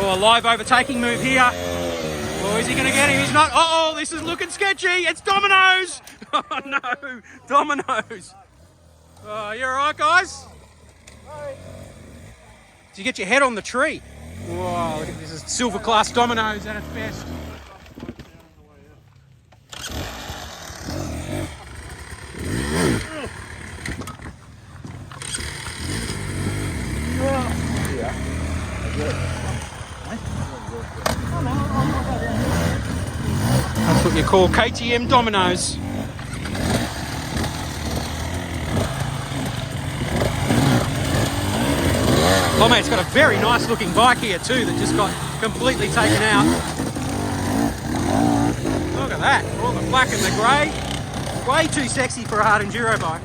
Oh, a live overtaking move here. Oh, is he going to get him? He's not. Uh-oh, this is looking sketchy. It's Domino's. Oh, no. Domino's. Oh, you all right, guys? Did you get your head on the tree? Whoa, look at this. Is silver class Domino's at its best. That's what you call KTM Domino's. Oh mate, it's got a very nice looking bike here too that just got completely taken out. Look at that, all the black and the grey. Way too sexy for a hard enduro bike.